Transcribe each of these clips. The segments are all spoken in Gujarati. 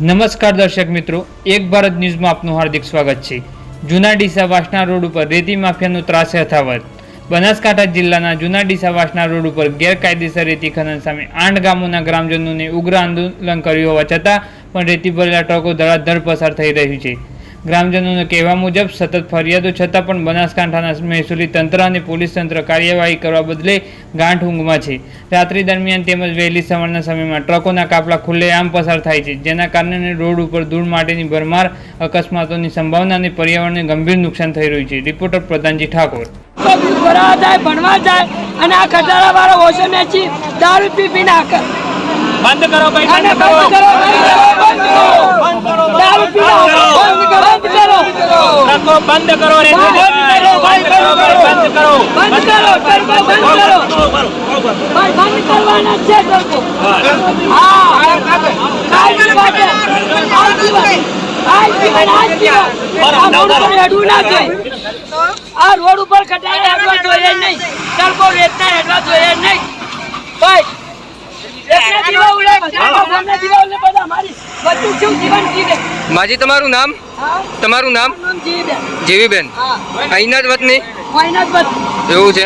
નમસ્કાર દર્શક મિત્રો, એક ભારત ન્યૂઝમાં આપનું હાર્દિક સ્વાગત છે। જૂના ડીસા વાસણા રોડ ઉપર રેતી માફિયાનો ત્રાસ યથાવત। બનાસકાંઠા જિલ્લાના જૂના ડીસા વાસણા રોડ ઉપર ગેરકાયદેસર રેતી ખનન સામે 8 ગામોના ગ્રામજનોને ઉગ્ર આંદોલન કર્યું હોવા છતાં પણ રેતી ભરેલા ટ્રકો ધડાધડ પસાર થઈ રહ્યું છે। ગ્રામજનોના કહેવા મુજબ સતત ફરિયાદો છતાં પણ બનાસકાંઠાના મહેસૂલી તંત્ર અને પોલીસ તંત્ર કાર્યવાહી કરવા બદલે ગાંઠ ઊંઘમાં છે। રાત્રિ દરમિયાન તેમજ વહેલી સવારના સમયમાં ટ્રકોના કાફલા ખુલ્લેઆમ પસાર થાય છે, જેના કારણે રોડ ઉપર ધૂળ માટેની ભરમાર, અકસ્માતોની સંભાવના અને પર્યાવરણને ગંભીર નુકસાન થઈ રહ્યું છે। રિપોર્ટર પ્રધાનજી ઠાકોર। ભણવા જાય અને આ ખટારા વાળો ઓછો મેચી દારૂ પી નાખે। બંધ કરો ભાઈ, બંધ કરો, દારૂ પી બંધ કરો, ટ્રકો બંધ કરો, બંધ કરો, બંધ કરો, બંધ કરો, ભાઈ બંધ કરવાના છે ટ્રકો। હા, કાયમી વાત આ રોડ ઉપર ખટારા હેડવા જોઈએ નહીં, ટ્રકો રેતના હેડવા જોઈએ નહીં ભાઈ। માજી તમારું નામ? તમારું નામ? જીવીબેન। અહીંના જ વતની? એવું છે?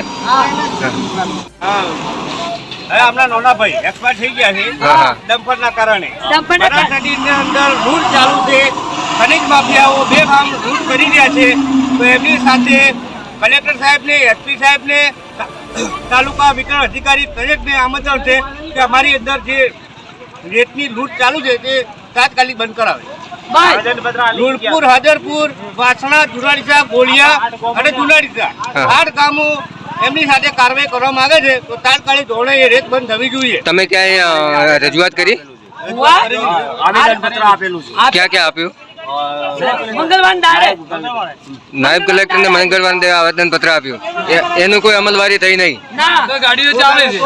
હમણાં નાના ભાઈ એક્સપાયર થઈ ગયા છે ડમ્પરના કારણે। બનાસકાંઠાની અંદર લૂંટ ચાલુ છે, ખનીજ માફિયાઓ બેફામ લૂંટ કરી રહ્યા છે। તો એમની સાથે કલેક્ટર સાહેબને, એસપી સાહેબને, તાલુકા વિતરણ અધિકારી દરેકને આમંત્રણ છે કે અમારી અંદર જે રેતની લૂંટ ચાલુ છે તે તાત્કાલિક બંધ કરાવે। લુણપુર, હાજરપુર, વાસણા, જૂના ડીસા, ગોળિયા અને જૂના ડીસા 8 ગામો એમની સાથે કાર્યવાહી કરવામાં આવે છે તો તાત્કાલિક ધોરણે એ રેત બંધ થવી જોઈએ। તમે ક્યાંય રજૂઆત કરી? આવેદનપત્ર આપેલું છે। ક્યાં ક્યાં આપ્યું? નાયબ કલેક્ટર ને મંગળવાર આવેદન પત્ર આપ્યું, એનું કોઈ અમલવારી થઈ નહીં? ગાડીઓ ચાલે છે।